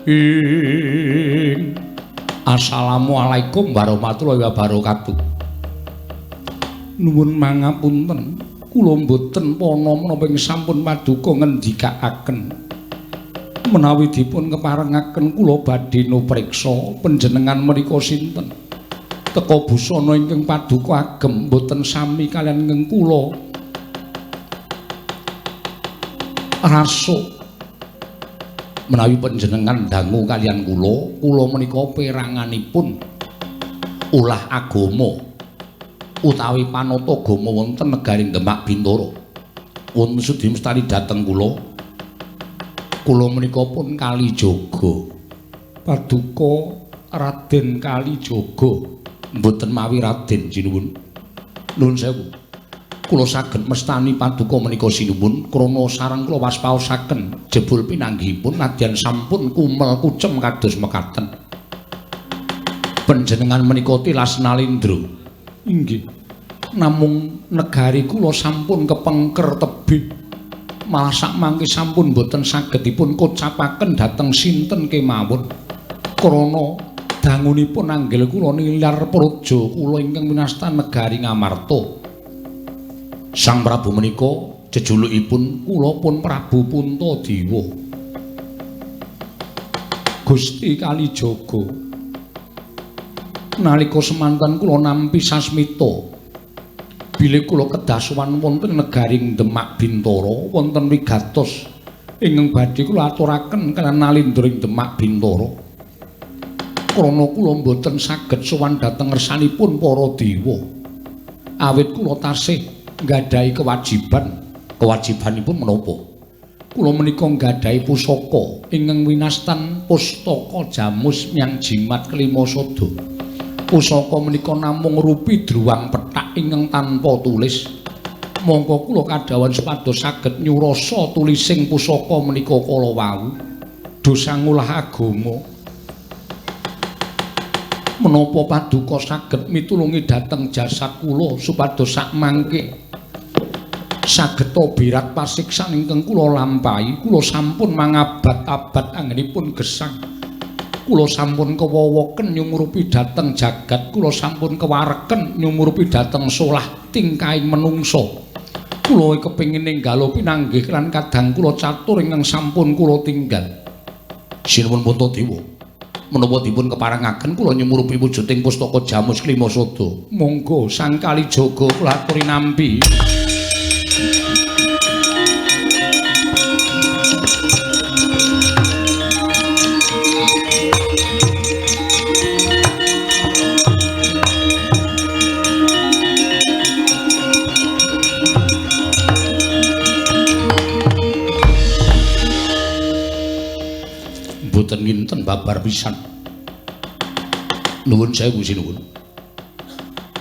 ing assalamualaikum warahmatullahi wabarakatuh. Nuwun mangapunten kula mboten pana menapa ing sampun paduka ngendikaaken menawi dipun keparengaken kula badhe nupriksa panjenengan menika sinten. Teka busana ingkang paduka agem boten sami kaliyan ingkang kula raso. Menawi panjenengan dangu kaliyan kula menika peranganipun ulah agama utawi panata agama wonten negaring Demak Bintara. Wonten sudi mestani dhateng kula. Kula menika pun Kalijaga. Paduka Raden Kalijaga. Mboten mawi Raden sinuwun. Nuwun sewu. Kula saged mestani paduka menika sinuwun krana sareng kula waspaosaken jebul pinanggihipun nadyan sampun kumel kucem kados mekaten. Panjenengan menika tilas Nalindra. Inggih. Namung negari kula sampun kepengker tebih. Malah sakmangke sampun boten saged dipun kocapaken dhateng sinten kemawon krana dangunipun anggil kula nilar praja kula ingkang winasta negari Ngamarta. Sang Prabu menika jejulukipun kula pun Prabu Puntadewa. Gusti Kalijaga nalika semanten kula nampi sasmita bilih kula kedah sowan wonten negaring Demak Bintara wonten wigatos ingkang badhe kula aturaken kaliyan Nalindra ing Demak Bintara. Krana kula boten saged sowan dhateng ngersanipun para dewa. Awit kula tasih nggadahi kewajibanipun menapa? Kula menika nggadahi pusaka ingkang winastan Pustaka Jamus Myang Jimat Kelima Sada. Pusaka menika namung rupi druwang pethak ingkang tanpa tulis. Monggo kula kadhawan supados saged nyurasa tulising pusaka menika kala wau. Dosa ngulah agama. Menapa paduka saged mitulungi dhateng jasad kula supados sakmangke sageta birat pasiksan ingkang kula lampahi. Kula sampun mangabad-abad anggenipun gesang. Kula sampun kewawoken nyumurupi dhateng jagat. Kula sampun kewareken nyumurupi dhateng solah tingkahing manungsa. Kula kepengin ninggalo pinanggih lan kadang kula catur ingkang sampun kula tinggal. Sinuwun Puntadewa, menapa dipun keparengaken kula nyumurupi wujuding Pustaka Jamus Kelima Sada. Monggo Sang Kalijaga kula aturi nampi. Boten nginten babar pisan. Nuwun sewu sinuwun.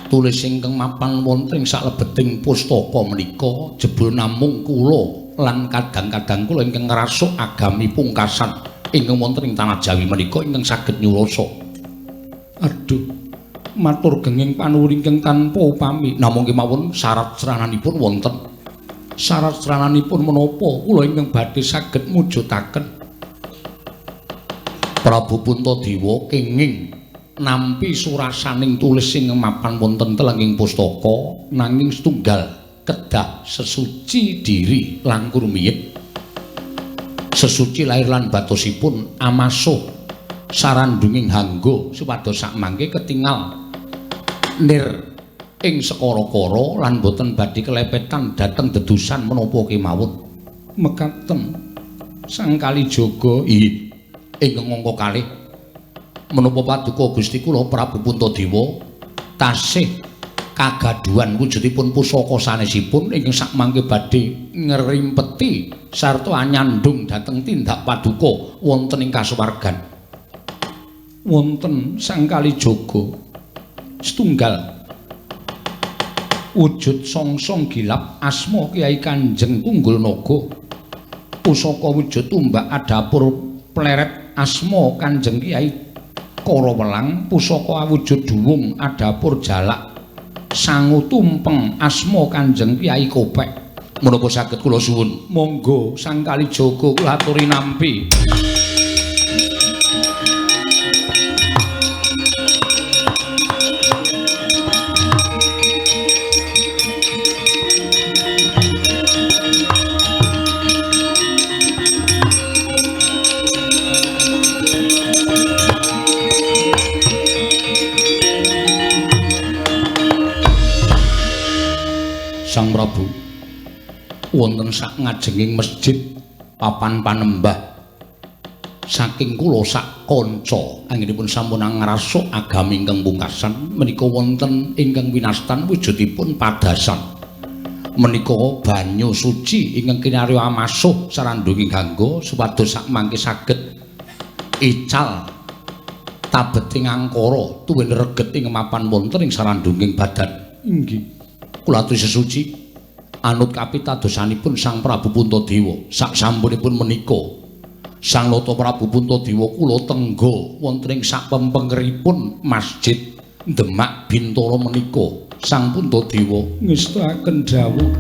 Tulis ingkang mapan wonten ing salebeting pustaka menika jebul namung kula lan kadang-kadang kula ingkang ngrasuk agami pungkasan ingkang wonten ing tanah Jawi menika ingkang saged nyurasa. Aduh, matur genging panuwun ingkang tanpa upami. Namung kemawon syarat srananipun wonten. Syarat srananipun menapa kula ingkang badhe saged mujudaken Prabu Puntadewa kenging nampi surasaning tulis sing mapan wonten telenging pustaka nanging setunggal kedah sesuci diri langkung rumiyin. Sesuci lair lan batosipun amasuh sarandunging hangga supados sakmangke ketingal nir ing sekara-kara lan boten badhe kelepetan dhateng dedusan menapa kemawon. Mekaten Sang Kalijaga ingkang angka kalih menapa paduka Gusti kula Prabu Puntadewa tasih kagaduhan wujudipun pusaka sanesipun ingkang sakmangke badhe ngrimpeti sarta anyandung dhateng tindak paduka wonten ing kasuwargan. Wonten Sang Kalijaga setunggal wujud songsong gilap asma Kyai Kanjeng Tunggul Naga. Pusaka wujud tumbak adapur pleret asma Kanjeng Kyai Karawelang. Pusaka awujud duwung adapur jalak sangu tumpeng asma Kanjeng Kyai Kopek. Menapa saged kula suwun? Monggo Sang Kalijaga kula aturi nampi. Sang Prabu, wonten sak ngajenging masjid papan panembah saking kula sak kanca anggenipun sampun ngrasuk agami ingkang pungkasan menika wonten ingkang winastan wujudipun padasan. Menika banyu suci ingkang kinarya amasuh sarandunging hangga supados sakmangke saged ical tabeting angkara tuwin reget ing mapan wonten ing sarandunging badan. Inggih. Kula aturi sesuci anut kapitadosanipun Sang Prabu Puntadewa. Saksampunipun menika Sang Nata Prabu Puntadewa kula tengga wonten ing sapempengeripun Masjid Demak Bintara menika. Sang Puntadewa ngestakaken dawuh.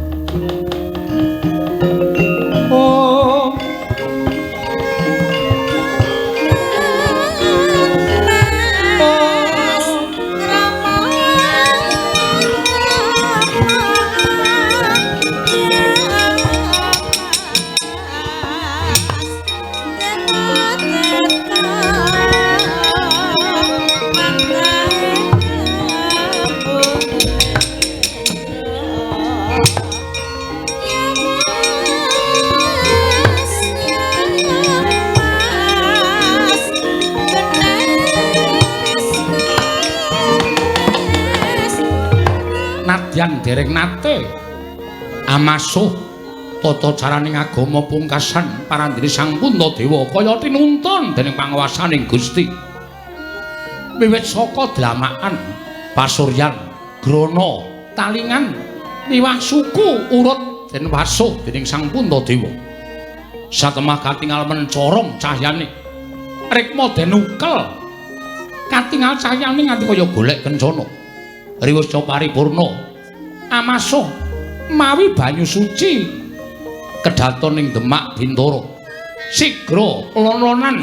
pasuryan dereng nate amasuh tata caraning agama pungkasan parandene Sang Puntadewa kaya tinuntun dening panguwasaning Gusti. Wiwit saka dlamakan pasuryan grana talingan liwah suku urut den wasuh dening Sang Puntadewa. Satemah katingal mencorong cahyane rikma den ukel katingal cahyane nganti kaya golek kencana. Riwasa paripurna amasuh mawi banyu suci kedaton ing Demak Bintara. Sigra lon-lonan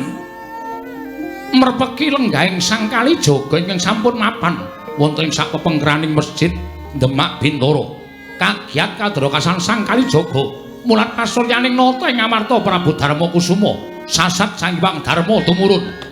merpeki lenggahing Sang Kalijaga ingkang sampun mapan wonten ing sakepengkeraning masjid Demak Bintara. Kagiat kadrakasan Sang Kalijaga mulat pasuryaning nata ing ngamarta Prabu Darma Kusuma sasat Sang Hyang Darma tumurun.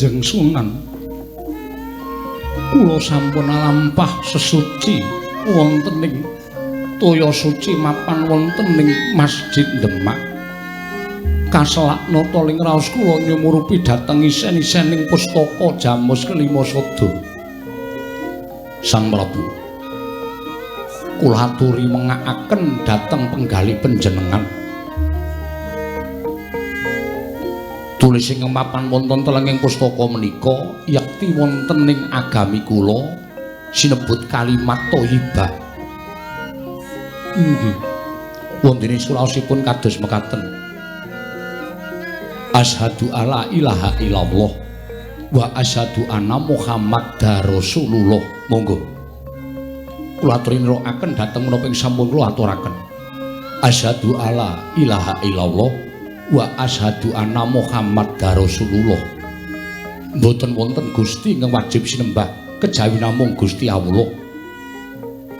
Kanjeng Sunan, kula sampun lampah sesuci wontening toya suci mapan wontening Masjid Demak. Kaselak nata ling raos kula nyumurupi dhateng isen-isening pustaka Jamus Kelima Sada. Sang Prabu, kula aturi mengakaken dhateng penggali panjenengan. Tulis ing mapan wonten telenging pustaka menika yakti wontening agami kula sinebut kalimat thayyibah. Nggih. Wonten suraosipun kados mekaten. Asyhadu alla ilaha illallah wa asyhadu anna Muhammadar Rasulullah. Monggo. Kula aturi nirakaken dhateng menapa ing sampun kula aturaken. Asyhadu alla ilaha illallah wa asyhadu anna Muhammadar Rasulullah. Mboten wonten Gusti ingkang wajib sinembah kejawi namung Gusti Allah.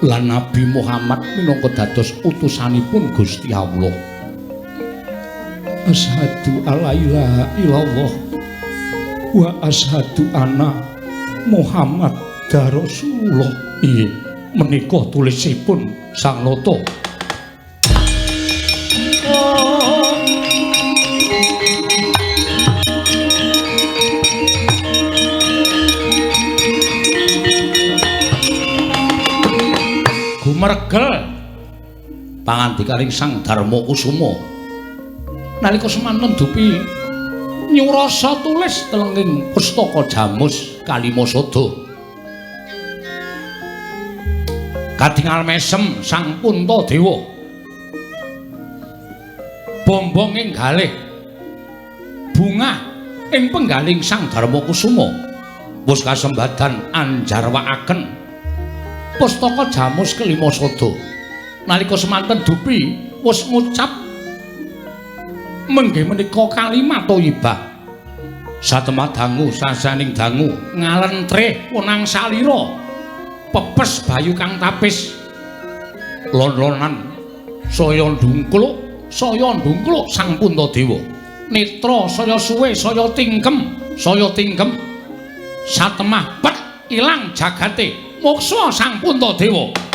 Lan Nabi Muhammad minangka dados utusanipun Gusti Allah. Asyhadu alla ilaha illallah wa asyhadu anna Muhammadar Rasulullah. Inggih, menika tulisipun Sang Nata. Mergel pangandikaning Sang Darma Kusuma nalika semanten dupi nyurasa tulis telenging pustaka Jamus Kalima Sada. Kadingal mesem Sang Puntadewa bombong ing galih bungah ing penggaling Sang Darma Kusuma wis kasembadan anjarwakaken pustaka Jamus Kelima Sada. Nalika semanten dupi wis ngucap menggih menika kalimat thayyibah. Satemah dangu sasaning dangu ngalentreh wenang salira pepes bayu kang tapis lon-lonan saya ndungkluk Sang Puntadewa. Netra saya suwe saya tingkem satemah pet ilang jagate moksa Sang Puntadewa.